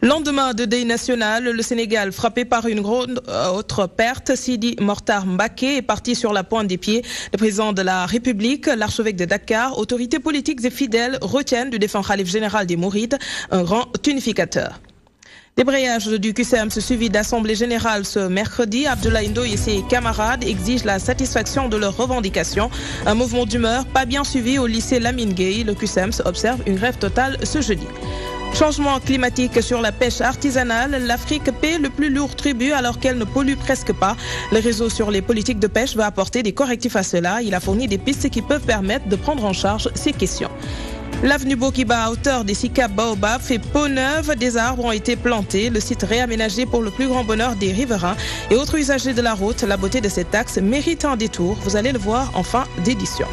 Lendemain de deuil national, le Sénégal, frappé par une grande autre perte, Sidi Mokhtar Mbacké est parti sur la pointe des pieds. Le président de la République, l'archevêque de Dakar, autorités politiques et fidèles retiennent du défunt khalife général des Mourides un grand unificateur. Débrayage du QCM suivi d'assemblée générale ce mercredi. Abdoulaye Ndoye et ses camarades exigent la satisfaction de leurs revendications. Un mouvement d'humeur pas bien suivi au lycée Lamine Gueye. Le QCM observe une grève totale ce jeudi. Changement climatique sur la pêche artisanale. L'Afrique paie le plus lourd tribut alors qu'elle ne pollue presque pas. Le réseau sur les politiques de pêche va apporter des correctifs à cela. Il a fourni des pistes qui peuvent permettre de prendre en charge ces questions. L'avenue Bokiba à hauteur des 6 caps Baobab fait peau neuve. Des arbres ont été plantés. Le site réaménagé pour le plus grand bonheur des riverains et autres usagers de la route. La beauté de cet axe mérite un détour. Vous allez le voir en fin d'édition.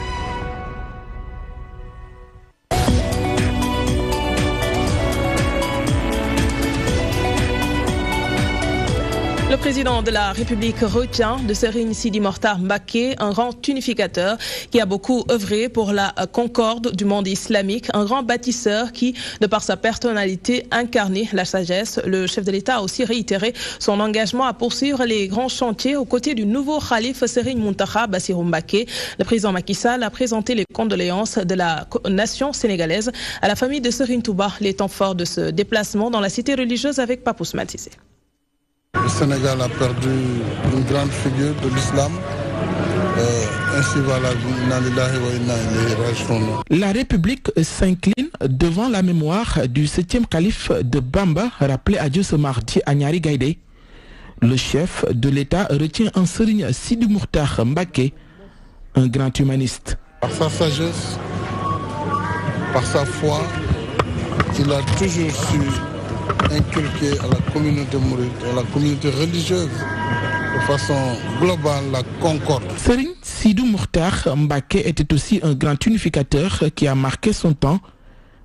Le président de la République retient de Serigne Sidi Mokhtar Mbacké un grand unificateur qui a beaucoup œuvré pour la concorde du monde islamique, un grand bâtisseur qui, de par sa personnalité, incarnait la sagesse. Le chef de l'État a aussi réitéré son engagement à poursuivre les grands chantiers aux côtés du nouveau khalife Serigne Mountakha Bassirou Mbacké. Le président Macky Sall a présenté les condoléances de la nation sénégalaise à la famille de Serigne Touba, les temps forts de ce déplacement dans la cité religieuse avec Papous Matissé. Le Sénégal a perdu une grande figure de l'islam. Ainsi va la République s'incline devant la mémoire du 7e calife de Bamba, rappelé à Dieu ce mardi à Niary Gaïdé. Le chef de l'État retient un Serigne Sidi Mokhtar Mbacké, un grand humaniste. Par sa sagesse, par sa foi, il a toujours su inculquer à la communauté mouride, à la communauté religieuse, de façon globale, la concorde. Serigne Sidi Mokhtar Mbacké était aussi un grand unificateur qui a marqué son temps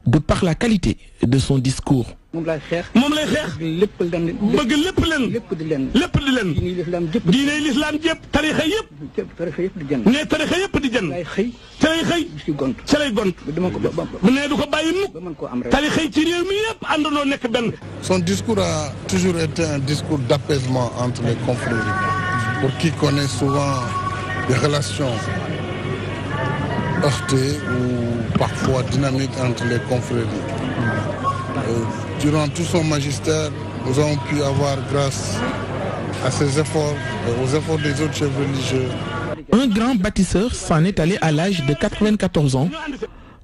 de par la qualité de son discours. moom lay xeex bëgg lépp leen diine l'islam jëpp tarixa yëpp ne tarixa yëpp di jën ca lay xëy ca lay gont bu ne du ko bàyyi mukk tarixa yi ci réew mi yëpp àndandoo nekk benn. Son discours a toujours été un discours d'apaisement entre les confréries. Pour qui connaît souvent des relations heurtées ou parfois dynamiques entre les confréries. Durant tout son magistère, nous avons pu avoir, grâce à ses efforts et aux efforts des autres chefs religieux. Un grand bâtisseur s'en est allé à l'âge de 94 ans.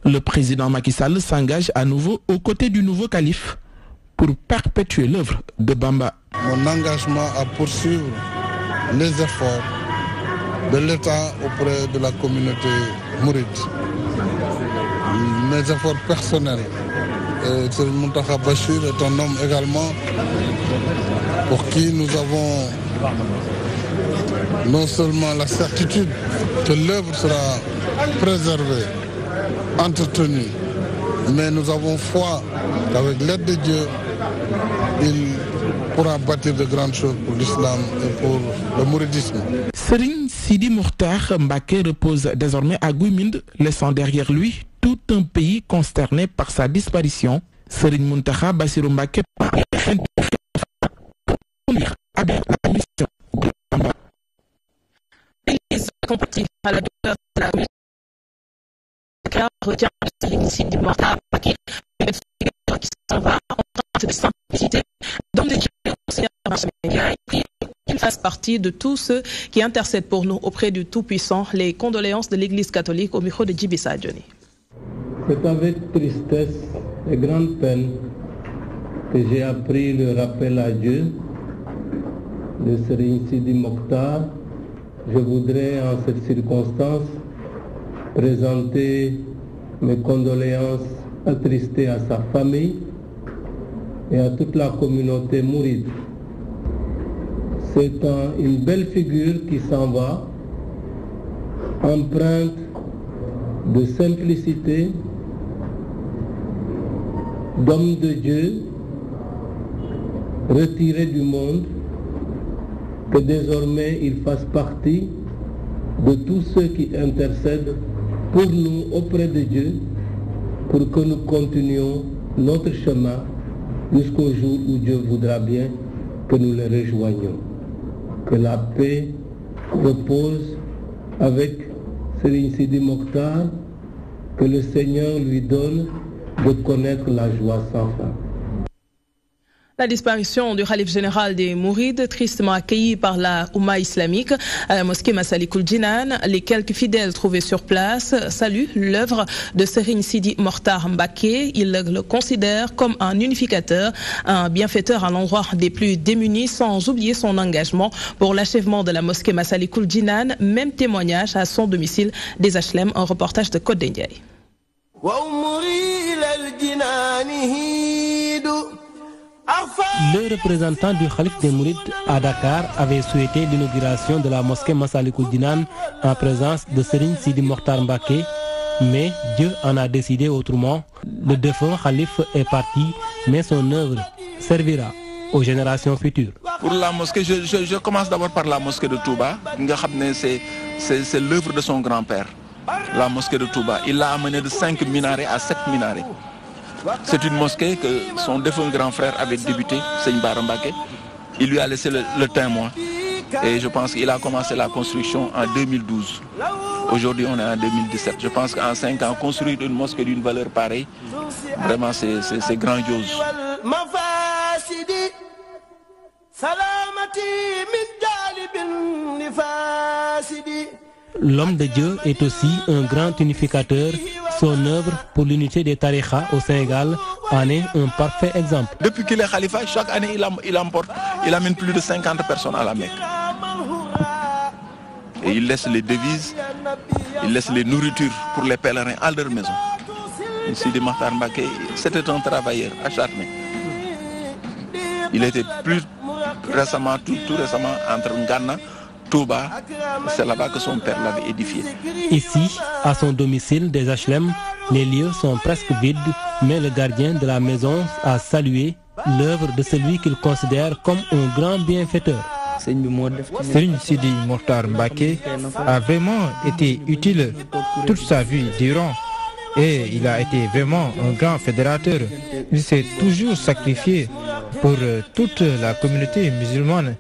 Le président Macky Sall s'engage à nouveau aux côtés du nouveau calife pour perpétuer l'œuvre de Bamba. Mon engagement à poursuivre les efforts de l'État auprès de la communauté mouride, mes efforts personnels. Serigne Mountakha Bachir est un homme également pour qui nous avons non seulement la certitude que l'œuvre sera préservée, entretenue, mais nous avons foi qu'avec l'aide de Dieu, il pourra bâtir de grandes choses pour l'islam et pour le mouridisme. Serigne Sidi Mokhtar Mbacké repose désormais à Gouy-Mind, laissant derrière lui tout un pays consterné par sa disparition. Serigne Mountakha Bassirou Mbacké à la mission de Bamba. L'Église compatie à la douleur de la communauté retient Serigne Sidi Mokhtar Mbacké, qui s'en va en train de simplicité, d'homme de Dieu, Seigneur Benjamin Ndiaye, qu'il fasse partie de tous ceux qui intercèdent pour nous auprès du Tout-Puissant. Les condoléances de l'Église catholique au micro de Djibi Sadio. C'est avec tristesse et grande peine que j'ai appris le rappel à Dieu de Serigne Sidi Mokhtar. Je voudrais en cette circonstance présenter mes condoléances attristées à sa famille et à toute la communauté mouride. C'est une belle figure qui s'en va, empreinte de simplicité, d'homme de Dieu, retiré du monde, que désormais il fasse partie de tous ceux qui intercèdent pour nous auprès de Dieu, pour que nous continuions notre chemin jusqu'au jour où Dieu voudra bien que nous les rejoignions. Que la paix repose avec Serigne Sidi Mokhtar, que le Seigneur lui donne de connaître la joie sans fin. La disparition du khalife général des Mourides, tristement accueillie par la Oumma islamique à la mosquée Massalikul Jinan, les quelques fidèles trouvés sur place saluent l'œuvre de Serigne Sidi Mokhtar Mbacké. Ils le considèrent comme un unificateur, un bienfaiteur à l'endroit des plus démunis, sans oublier son engagement pour l'achèvement de la mosquée Massalikul Jinan. Même témoignage à son domicile des HLM, un reportage de Codé Ndiaye. Le représentant du Khalif des Mourides à Dakar avait souhaité l'inauguration de la mosquée Massalikul Jinan en présence de Serigne Sidi Mokhtar Mbacké, mais Dieu en a décidé autrement. Le défunt Khalif est parti, mais son œuvre servira aux générations futures. Pour la mosquée, je commence d'abord par la mosquée de Touba. C'est l'œuvre de son grand-père, la mosquée de Touba. Il l'a amené de 5 minarets à 7 minarets. C'est une mosquée que son défunt grand frère avait débuté, Serigne Bara Mbacké. Il lui a laissé le témoin. Et je pense qu'il a commencé la construction en 2012. Aujourd'hui, on est en 2017. Je pense qu'en 5 ans, construire une mosquée d'une valeur pareille, vraiment, c'est grandiose. L'homme de Dieu est aussi un grand unificateur. Son œuvre pour l'unité des tarikhas au Sénégal en est un parfait exemple. Depuis qu'il est khalifa, chaque année il amène plus de 50 personnes à la Mecque. Et il laisse les devises, il laisse les nourritures pour les pèlerins à leur maison. Sidi Mokhtar Mbacké, c'était un travailleur acharné. Il était plus récemment, tout récemment, entre Ghana, Touba, c'est là-bas que son père l'avait édifié. Ici, à son domicile des HLM, les lieux sont presque vides, mais le gardien de la maison a salué l'œuvre de celui qu'il considère comme un grand bienfaiteur. Serigne Sidi Mokhtar Mbacké a vraiment été utile toute sa vie durant et il a été vraiment un grand fédérateur. Il s'est toujours sacrifié pour toute la communauté musulmane.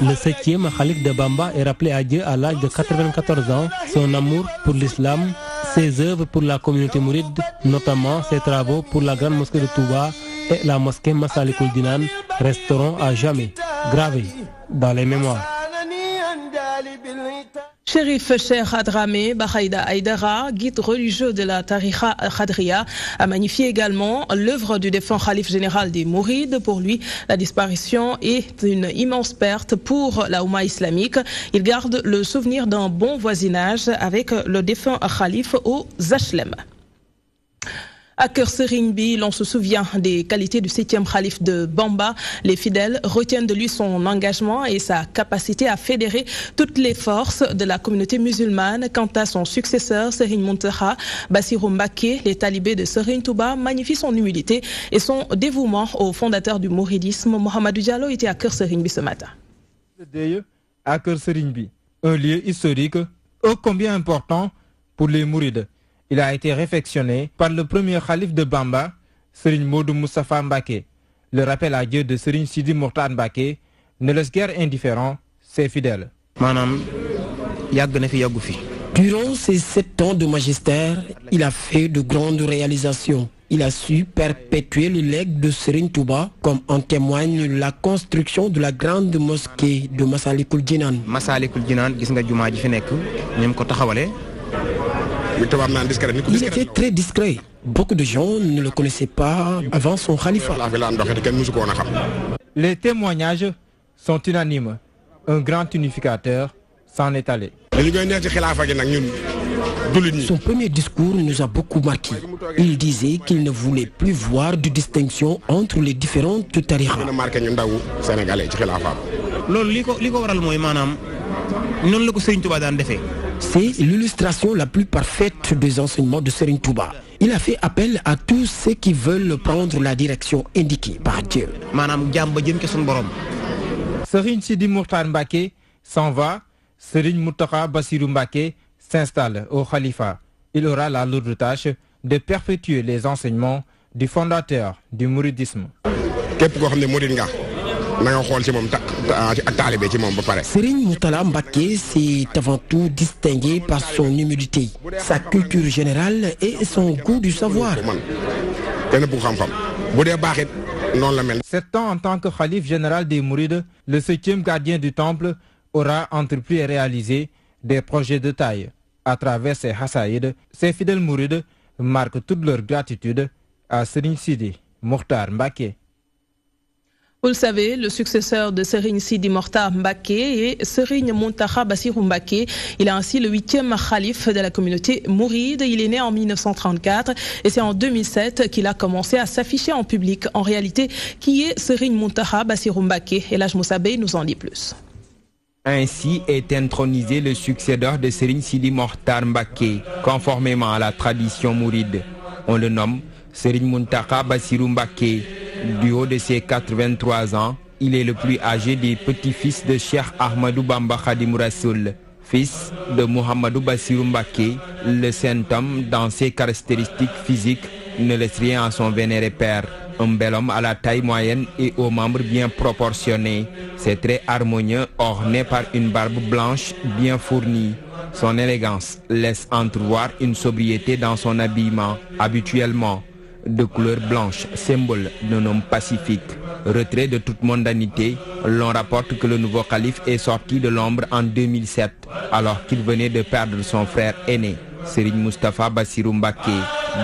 Le 7e Khalif de Bamba est rappelé à Dieu à l'âge de 94 ans. Son amour pour l'islam, ses œuvres pour la communauté mouride, notamment ses travaux pour la grande mosquée de Touba et la mosquée Massalikul Jinan, resteront à jamais gravés dans les mémoires. Chérif Cheikh Hadramé Bahaïda Aïdara, guide religieux de la Tariqa Khadria, a magnifié également l'œuvre du défunt Khalif général des Mourides. Pour lui, la disparition est une immense perte pour la Oumma islamique. Il garde le souvenir d'un bon voisinage avec le défunt Khalif aux HLM. À Keur Serigne Bi, l'on se souvient des qualités du 7e Khalif de Bamba. Les fidèles retiennent de lui son engagement et sa capacité à fédérer toutes les forces de la communauté musulmane. Quant à son successeur, Serigne Mountakha Bassirou Mbacké, les talibés de Serigne Touba magnifient son humilité et son dévouement au fondateur du mouridisme. Mohamedou Diallo était à Keur Serigne Bi ce matin. À Keur Serigne Bi, un lieu historique ô combien important pour les mourides. Il a été réfectionné par le premier Khalif de Bamba, Serigne Modou Moustapha Mbacké. Le rappel à Dieu de Serigne Sidi Mokhtar Mbacké ne laisse guère indifférent ses fidèles. Durant ses 7 ans de magistère, il a fait de grandes réalisations. Il a su perpétuer le legs de Serigne Touba, comme en témoigne la construction de la grande mosquée de Massalikul Jinan. Il était très discret. Beaucoup de gens ne le connaissaient pas avant son khalifa. Les témoignages sont unanimes. Un grand unificateur s'en est allé. Son premier discours nous a beaucoup marqué. Il disait qu'il ne voulait plus voir de distinction entre les différentes tarikhas. C'est l'illustration la plus parfaite des enseignements de Serigne Touba. Il a fait appel à tous ceux qui veulent prendre la direction indiquée par Dieu. Serigne Sidi Mokhtar Mbacké s'en va. Serigne Mountakha Bassirou Mbacké s'installe au Khalifa, il aura la lourde tâche de perpétuer les enseignements du fondateur du mouridisme. Serigne Mourtala Mbacké s'est avant tout distingué par son humilité, sa culture générale et son goût du savoir. 7 ans en tant que Khalife général des Mourides, le 7e gardien du temple aura entrepris et réalisé des projets de taille. À travers ses hassaïdes, ses fidèles Mourides marquent toute leur gratitude à Serigne Sidi Mokhtar Mbacké. Vous le savez, le successeur de Serigne Sidi Mokhtar Mbacké est Serigne Mountakha Bassirou Mbacké. Il est ainsi le 8e khalife de la communauté mouride. Il est né en 1934 et c'est en 2007 qu'il a commencé à s'afficher en public. En réalité, qui est Serigne Mountakha Bassirou Mbacké? Et Elhadj Moussa Bey nous en dit plus. Ainsi est intronisé le successeur de Serigne Sidi Mokhtar Mbacké, conformément à la tradition mouride. On le nomme Serigne Mountakha Bassirou Mbacké. Du haut de ses 83 ans, il est le plus âgé des petits-fils de Cheikh Ahmadou Bamba Khadimou Rassoul, fils de Mouhamadou Bassirou Mbacké. Le saint homme, dans ses caractéristiques physiques, ne laisse rien à son vénéré père. Un bel homme à la taille moyenne et aux membres bien proportionnés. Ses traits harmonieux, ornés par une barbe blanche bien fournie. Son élégance laisse entrevoir une sobriété dans son habillement, habituellement de couleur blanche, symbole d'un homme pacifique. Retrait de toute mondanité, l'on rapporte que le nouveau calife est sorti de l'ombre en 2007, alors qu'il venait de perdre son frère aîné, Serigne Moustapha Bassirou Mbacké.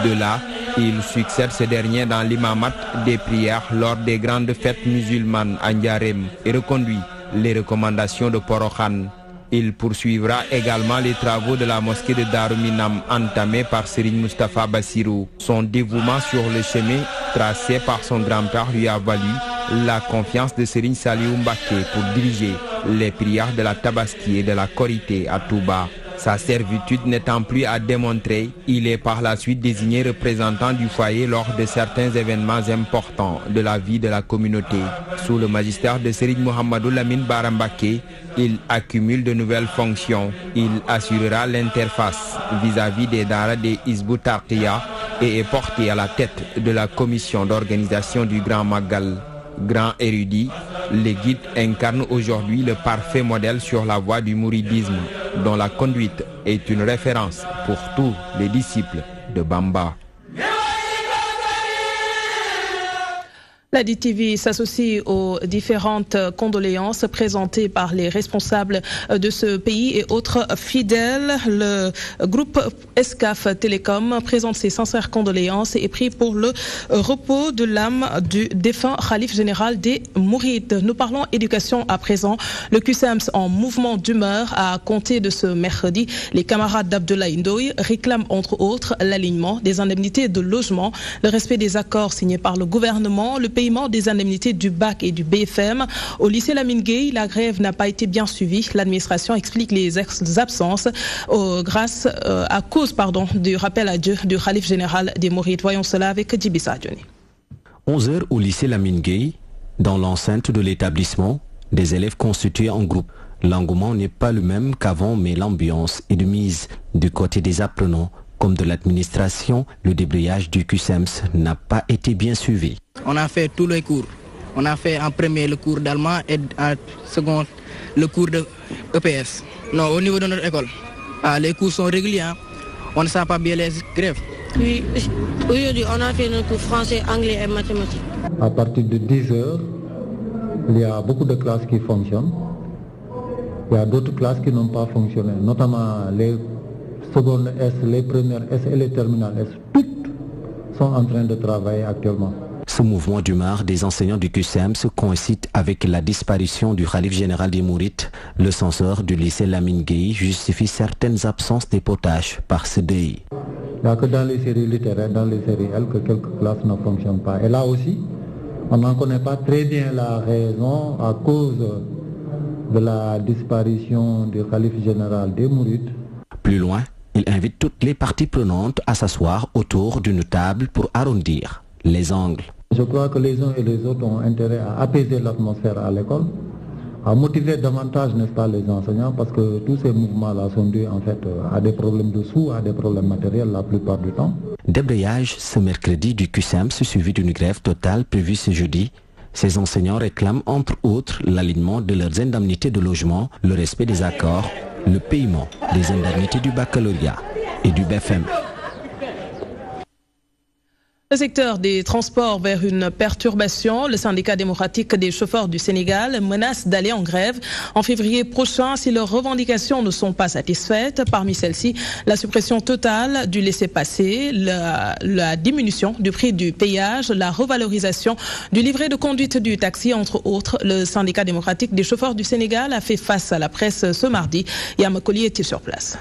De là, il succède ce dernier dans l'imamat des prières lors des grandes fêtes musulmanes à Ndiarème et reconduit les recommandations de Porokhane. Il poursuivra également les travaux de la mosquée de Darou Minam entamés par Serigne Moustapha Bassirou. Son dévouement sur le chemin tracé par son grand-père lui a valu la confiance de Serigne Saliou Mbacké pour diriger les prières de la Tabaski et de la Korité à Touba. Sa servitude n'étant plus à démontrer, il est par la suite désigné représentant du foyer lors de certains événements importants de la vie de la communauté. Sous le magistère de Serigne Mohamedou Lamine Bara Mbacké, il accumule de nouvelles fonctions. Il assurera l'interface vis-à-vis des Dara des Hizbut Tarqiyyah et est porté à la tête de la commission d'organisation du Grand Magal. Grand érudit, les guides incarnent aujourd'hui le parfait modèle sur la voie du mouridisme, dont la conduite est une référence pour tous les disciples de Bamba. La DTV s'associe aux différentes condoléances présentées par les responsables de ce pays et autres fidèles. Le groupe Escaf Télécom présente ses sincères condoléances et prie pour le repos de l'âme du défunt khalife général des Mourides. Nous parlons éducation à présent. Le QCEMS en mouvement d'humeur à compter de ce mercredi. Les camarades d'Abdoulaye Ndoye réclament entre autres l'alignement des indemnités de logement, le respect des accords signés par le gouvernement, le paiement des indemnités du BAC et du BFM. Au lycée Lamine Gueye, la grève n'a pas été bien suivie. L'administration explique les absences à cause du rappel à Dieu du khalife général des Mourides. Voyons cela avec Djibissa Adjoni. 11h au lycée Lamine Gueye, dans l'enceinte de l'établissement, des élèves constitués en groupe. L'engouement n'est pas le même qu'avant, mais l'ambiance est de mise. Du côté des apprenants comme de l'administration, le débrayage du QCEMS n'a pas été bien suivi. On a fait tous les cours. On a fait en premier le cours d'allemand et en second le cours de EPS. Non, au niveau de notre école, les cours sont réguliers. On ne sent pas bien les grèves. Oui, aujourd'hui on a fait nos cours français, anglais et mathématiques. À partir de 10h, il y a beaucoup de classes qui fonctionnent. Il y a d'autres classes qui n'ont pas fonctionné, notamment les secondes S, les premières S et les terminales S. Toutes sont en train de travailler actuellement. Ce mouvement d'humeur des enseignants du QCEMS coïncide avec la disparition du khalife général des Mourides. Le censeur du lycée Lamine Gueye justifie certaines absences des potages par ce deuil. Il n'y a que dans les séries littéraires, dans les séries L, que quelques classes ne fonctionnent pas. Et là aussi, on n'en connaît pas très bien la raison à cause de la disparition du khalife général des Mourides. Plus loin, il invite toutes les parties prenantes à s'asseoir autour d'une table pour arrondir les angles. Je crois que les uns et les autres ont intérêt à apaiser l'atmosphère à l'école, à motiver davantage, n'est-ce pas, les enseignants, parce que tous ces mouvements-là sont dus en fait à des problèmes de sous, à des problèmes matériels la plupart du temps. Débrayage ce mercredi du QCM suivi d'une grève totale prévue ce jeudi. Ces enseignants réclament entre autres l'alignement de leurs indemnités de logement, le respect des accords, le paiement des indemnités du baccalauréat et du BFM. Le secteur des transports vers une perturbation. Le syndicat démocratique des chauffeurs du Sénégal menace d'aller en grève en février prochain si leurs revendications ne sont pas satisfaites. Parmi celles-ci, la suppression totale du laissez-passer, la diminution du prix du péage, la revalorisation du livret de conduite du taxi, entre autres. Le syndicat démocratique des chauffeurs du Sénégal a fait face à la presse ce mardi. Yamakoli était sur place.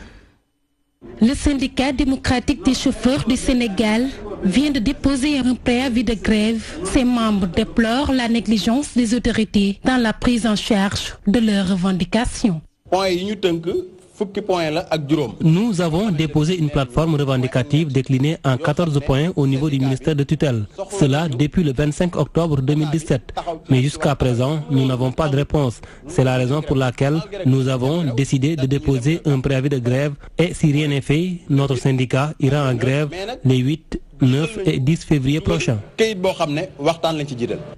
Le syndicat démocratique des chauffeurs du Sénégal vient de déposer un préavis de grève. Ses membres déplorent la négligence des autorités dans la prise en charge de leurs revendications. Nous avons déposé une plateforme revendicative déclinée en 14 points au niveau du ministère de tutelle. Cela depuis le 25 octobre 2017. Mais jusqu'à présent, nous n'avons pas de réponse. C'est la raison pour laquelle nous avons décidé de déposer un préavis de grève. Et si rien n'est fait, notre syndicat ira en grève les 8, 9 et 10 février prochains.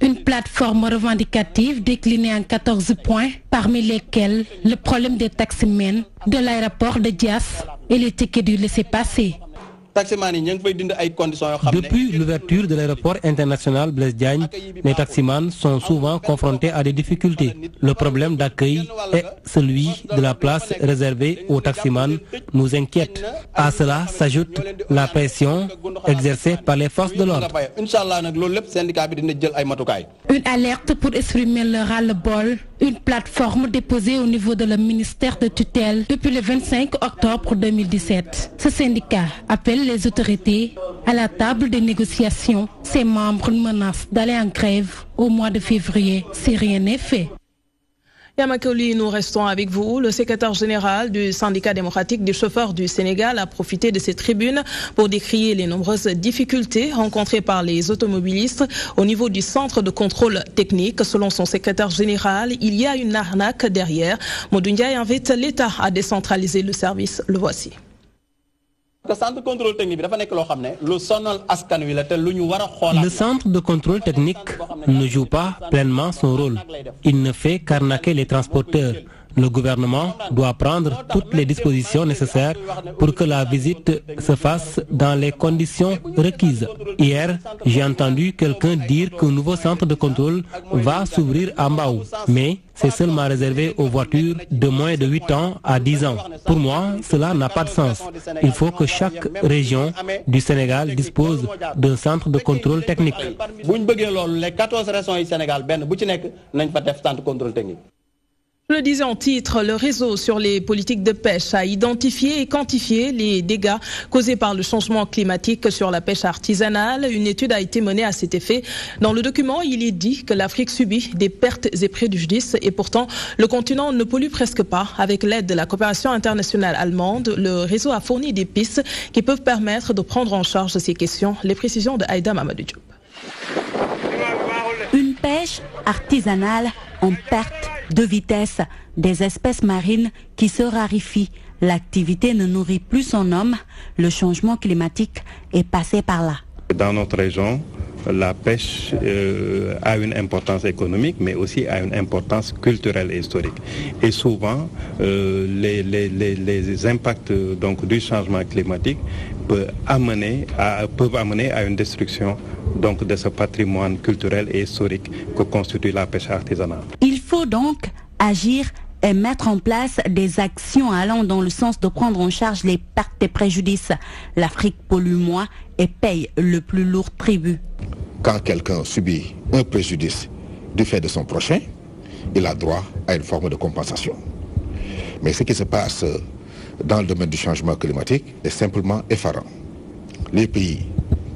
Une plateforme revendicative déclinée en 14 points, parmi lesquels le problème des taximens, de l'aéroport de Dias et les tickets du laissez-passer. Depuis l'ouverture de l'aéroport international Blaise Diagne, les taximans sont souvent confrontés à des difficultés. Le problème d'accueil et celui de la place réservée aux taximans nous inquiète. À cela s'ajoute la pression exercée par les forces de l'ordre. Une alerte pour exprimer le ras-le-bol. Une plateforme déposée au niveau de le ministère de tutelle depuis le 25 octobre 2017. Ce syndicat appelle les autorités à la table des négociations. Ses membres menacent d'aller en grève au mois de février si rien n'est fait. Yamakoli, nous restons avec vous. Le secrétaire général du syndicat démocratique des chauffeurs du Sénégal a profité de ces tribunes pour décrier les nombreuses difficultés rencontrées par les automobilistes au niveau du centre de contrôle technique. Selon son secrétaire général, il y a une arnaque derrière. Modou Ndiaye invite l'État à décentraliser le service. Le voici. Le centre de contrôle technique ne joue pas pleinement son rôle. Il ne fait qu'arnaquer les transporteurs. Le gouvernement doit prendre toutes les dispositions nécessaires pour que la visite se fasse dans les conditions requises. Hier, j'ai entendu quelqu'un dire qu'un nouveau centre de contrôle va s'ouvrir à Mbao. Mais c'est seulement réservé aux voitures de moins de 8 ans à 10 ans. Pour moi, cela n'a pas de sens. Il faut que chaque région du Sénégal dispose d'un centre de contrôle technique. Je le disais en titre, le réseau sur les politiques de pêche a identifié et quantifié les dégâts causés par le changement climatique sur la pêche artisanale. Une étude a été menée à cet effet. Dans le document, il est dit que l'Afrique subit des pertes et préjudices et pourtant le continent ne pollue presque pas. Avec l'aide de la coopération internationale allemande, le réseau a fourni des pistes qui peuvent permettre de prendre en charge ces questions. Les précisions de Aïda Mamadou Diop. Une pêche artisanale en perte de vitesse, des espèces marines qui se raréfient. L'activité ne nourrit plus son homme. Le changement climatique est passé par là. Dans notre région, la pêche a une importance économique, mais aussi a une importance culturelle et historique. Et souvent, les impacts donc, du changement climatique peuvent amener à une destruction donc, de ce patrimoine culturel et historique que constitue la pêche artisanale. Il faut donc agir et mettre en place des actions allant dans le sens de prendre en charge les pertes et préjudices. L'Afrique pollue moins et paye le plus lourd tribut. Quand quelqu'un subit un préjudice du fait de son prochain, il a droit à une forme de compensation. Mais ce qui se passe dans le domaine du changement climatique est simplement effarant. Les pays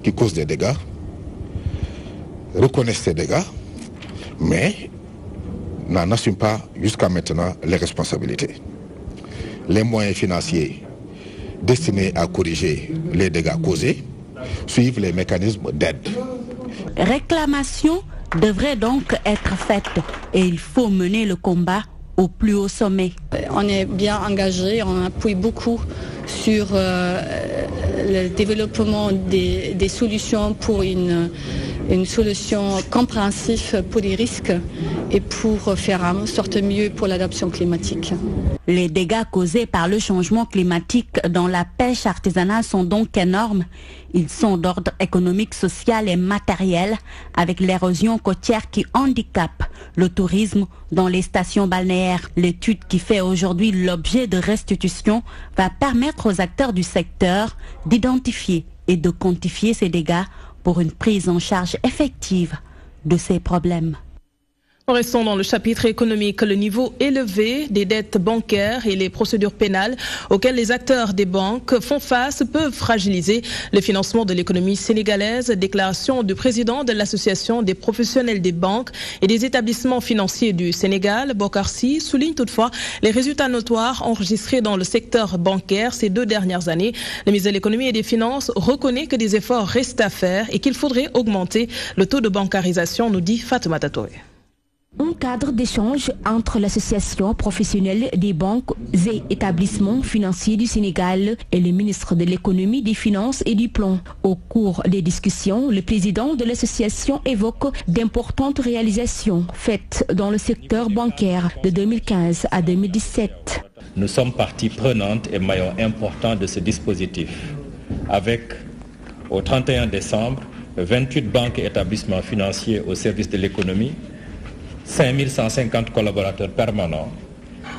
qui causent des dégâts reconnaissent ces dégâts, mais n'en assument pas jusqu'à maintenant les responsabilités. Les moyens financiers destinés à corriger les dégâts causés suivent les mécanismes d'aide. Réclamation devrait donc être faite et il faut mener le combat au plus haut sommet. On est bien engagé, on appuie beaucoup sur le développement des solutions pour une solution compréhensive pour les risques et pour faire en sorte mieux pour l'adaptation climatique. Les dégâts causés par le changement climatique dans la pêche artisanale sont donc énormes. Ils sont d'ordre économique, social et matériel, avec l'érosion côtière qui handicape le tourisme dans les stations balnéaires. L'étude qui fait aujourd'hui l'objet de restitution va permettre aux acteurs du secteur d'identifier et de quantifier ces dégâts pour une prise en charge effective de ces problèmes. Restons dans le chapitre économique. Le niveau élevé des dettes bancaires et les procédures pénales auxquelles les acteurs des banques font face peuvent fragiliser le financement de l'économie sénégalaise. Déclaration du président de l'association des professionnels des banques et des établissements financiers du Sénégal, Bokar Sy, souligne toutefois les résultats notoires enregistrés dans le secteur bancaire ces 2 dernières années. Le ministre de l'économie et des finances reconnaît que des efforts restent à faire et qu'il faudrait augmenter le taux de bancarisation, nous dit Fatoumata Touré. Un cadre d'échange entre l'association professionnelle des banques et établissements financiers du Sénégal et le ministre de l'économie, des finances et du plan. Au cours des discussions, le président de l'association évoque d'importantes réalisations faites dans le secteur bancaire de 2015 à 2017. Nous sommes partie prenante et maillon important de ce dispositif, avec, au 31 décembre, 28 banques et établissements financiers au service de l'économie, 5150 collaborateurs permanents,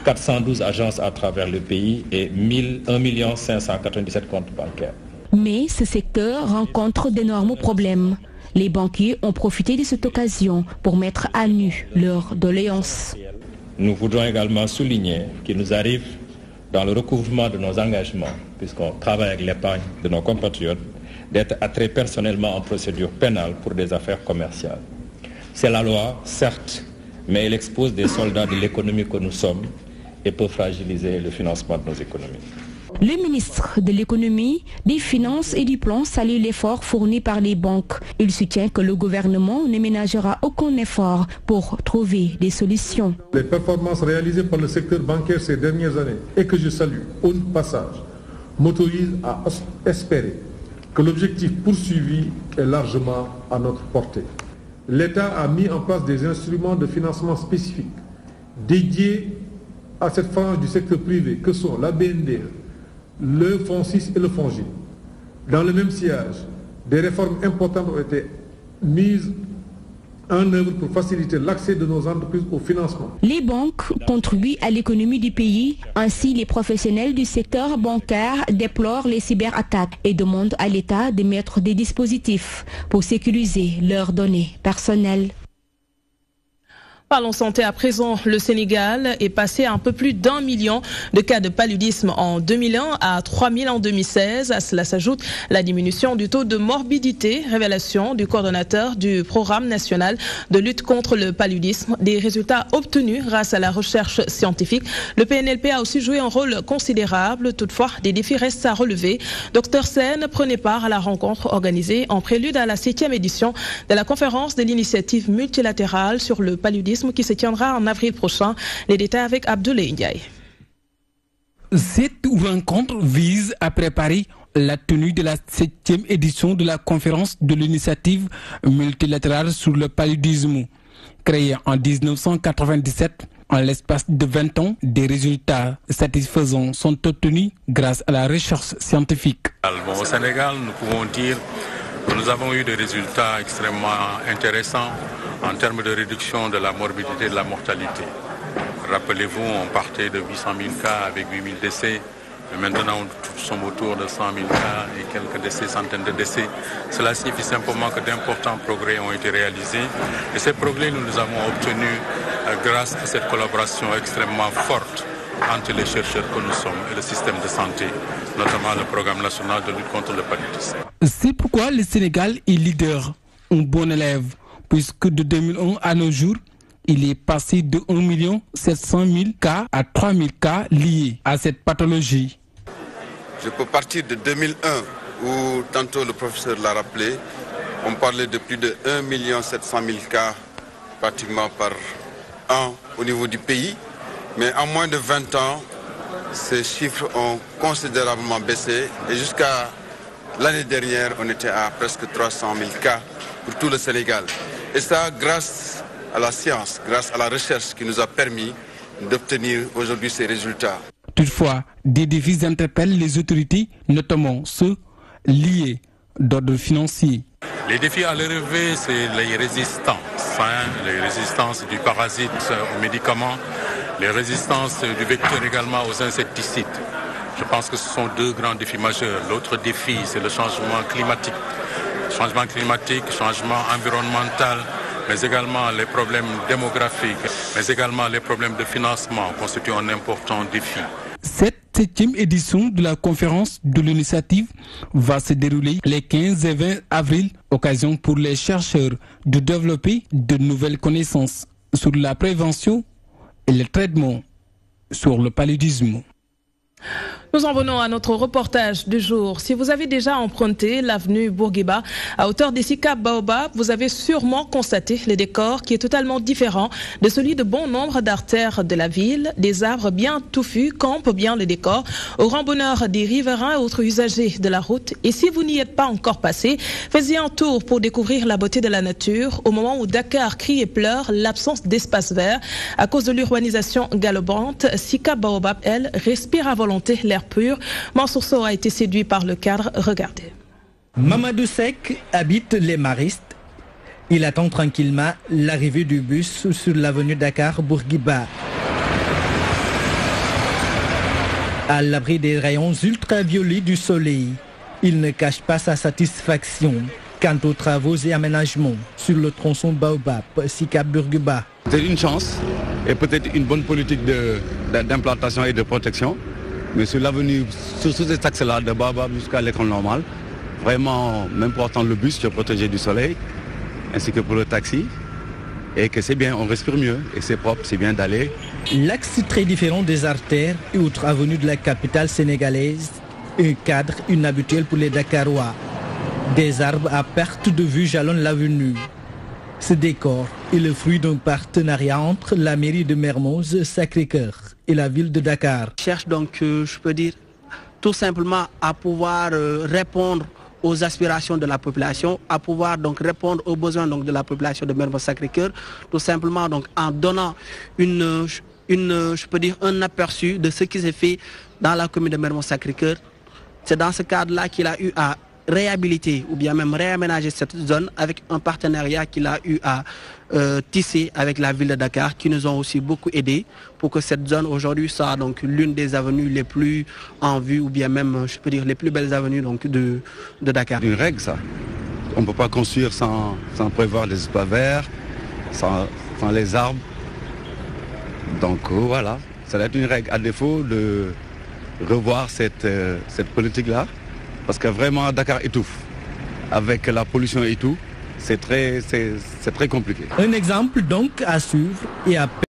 412 agences à travers le pays et 1 597 comptes bancaires. Mais ce secteur rencontre d'énormes problèmes. Les banquiers ont profité de cette occasion pour mettre à nu leurs doléances. Nous voudrons également souligner qu'il nous arrive, dans le recouvrement de nos engagements, puisqu'on travaille avec l'épargne de nos compatriotes, d'être attrait personnellement en procédure pénale pour des affaires commerciales. C'est la loi, certes, mais elle expose des soldats de l'économie que nous sommes et peut fragiliser le financement de nos économies. Le ministre de l'économie, des finances et du plan salue l'effort fourni par les banques. Il soutient que le gouvernement ne ménagera aucun effort pour trouver des solutions. Les performances réalisées par le secteur bancaire ces dernières années et que je salue au passage m'autorisent à espérer que l'objectif poursuivi est largement à notre portée. L'État a mis en place des instruments de financement spécifiques dédiés à cette frange du secteur privé que sont la BNDE, le Fonds 6 et le Fonds J. Dans le même sillage, des réformes importantes ont été mises en œuvre pour faciliter l'accès de nos entreprises au financement. Les banques contribuent à l'économie du pays. Ainsi, les professionnels du secteur bancaire déplorent les cyberattaques et demandent à l'État de mettre des dispositifs pour sécuriser leurs données personnelles. Parlons santé à présent. Le Sénégal est passé à un peu plus d'1 million de cas de paludisme en 2001 à 3000 en 2016. À cela s'ajoute la diminution du taux de morbidité, révélation du coordonnateur du programme national de lutte contre le paludisme. Des résultats obtenus grâce à la recherche scientifique. Le PNLP a aussi joué un rôle considérable. Toutefois, des défis restent à relever. Dr Sen prenait part à la rencontre organisée en prélude à la 7e édition de la conférence de l'initiative multilatérale sur le paludisme qui se tiendra en avril prochain. Les détails avec Abdoulaye Ndiaye. Cette rencontre vise à préparer la tenue de la 7e édition de la conférence de l'initiative multilatérale sur le paludisme. Créée en 1997, en l'espace de 20 ans, des résultats satisfaisants sont obtenus grâce à la recherche scientifique. Au Sénégal, nous pouvons dire que nous avons eu des résultats extrêmement intéressants en termes de réduction de la morbidité et de la mortalité. Rappelez-vous, on partait de 800 000 cas avec 8 000 décès. Mais maintenant, nous sommes autour de 100 000 cas et quelques décès, centaines de décès. Cela signifie simplement que d'importants progrès ont été réalisés. Et ces progrès, nous les avons obtenus grâce à cette collaboration extrêmement forte entre les chercheurs que nous sommes et le système de santé, notamment le programme national de lutte contre le paludisme. C'est pourquoi le Sénégal est leader, un bon élève, puisque de 2001 à nos jours, il est passé de 1 700 000 cas à 3 000 cas liés à cette pathologie. Je peux partir de 2001, où tantôt le professeur l'a rappelé, on parlait de plus de 1 700 000 cas pratiquement par an au niveau du pays. Mais en moins de 20 ans, ces chiffres ont considérablement baissé. Et jusqu'à l'année dernière, on était à presque 300 000 cas pour tout le Sénégal. Et ça, grâce à la science, grâce à la recherche qui nous a permis d'obtenir aujourd'hui ces résultats. Toutefois, des défis interpellent les autorités, notamment ceux liés d'ordre financier. Les défis à relever, c'est les résistances, les résistances du parasite aux médicaments, les résistances du vecteur également aux insecticides. Je pense que ce sont deux grands défis majeurs. L'autre défi, c'est le changement climatique. Changement climatique, changement environnemental, mais également les problèmes démographiques, mais également les problèmes de financement constituent un important défi. Cette 7e édition de la conférence de l'initiative va se dérouler les 15 et 20 avril, occasion pour les chercheurs de développer de nouvelles connaissances sur la prévention et le traitement sur le paludisme. Nous en venons à notre reportage du jour. Si vous avez déjà emprunté l'avenue Bourguiba à hauteur des Sika Baobab, vous avez sûrement constaté le décor qui est totalement différent de celui de bon nombre d'artères de la ville. Des arbres bien touffus campent bien le décor au grand bonheur des riverains et autres usagers de la route. Et si vous n'y êtes pas encore passé, faites-y un tour pour découvrir la beauté de la nature au moment où Dakar crie et pleure l'absence d'espace vert à cause de l'urbanisation galopante. Sika Baobab, elle, respire à volonté l'air pur. Mansour Sow a été séduit par le cadre. Regardez. Mamadou Sek habite les Maristes. Il attend tranquillement l'arrivée du bus sur l'avenue Dakar-Bourguiba. À l'abri des rayons ultraviolets du soleil, il ne cache pas sa satisfaction quant aux travaux et aménagements sur le tronçon Baobab, Sika Bourguiba. C'est une chance et peut-être une bonne politique d'implantation et de protection. Mais sur l'avenue, sur cet axe-là, de Baobab jusqu'à l'école normale, vraiment, même pour attendre le bus, tu es protégé du soleil, ainsi que pour le taxi. Et que c'est bien, on respire mieux et c'est propre, c'est bien d'aller. L'axe très différent des artères et autres avenues de la capitale sénégalaise, un cadre inhabituel pour les Dakarois. Des arbres à perte de vue jalonnent l'avenue. Ce décor est le fruit d'un partenariat entre la mairie de Mermoz Sacré-Cœur et la ville de Dakar. Je cherche donc, je peux dire, tout simplement à pouvoir répondre aux aspirations de la population, à pouvoir donc répondre aux besoins donc de la population de Mermoz Sacré-Cœur, tout simplement donc en donnant je peux dire un aperçu de ce qui s'est fait dans la commune de Mermoz Sacré-Cœur. C'est dans ce cadre-là qu'il a eu à réhabiliter ou bien même réaménager cette zone avec un partenariat qu'il a eu à tisser avec la ville de Dakar, qui nous ont aussi beaucoup aidés pour que cette zone aujourd'hui soit donc l'une des avenues les plus en vue ou bien même, je peux dire, les plus belles avenues donc de Dakar. Une règle ça. On ne peut pas construire sans prévoir des espaces verts, sans les arbres. Donc voilà, ça doit être une règle, à défaut de revoir cette politique-là. Parce que vraiment Dakar étouffe. Avec la pollution et tout, c'est très compliqué. Un exemple donc à suivre et à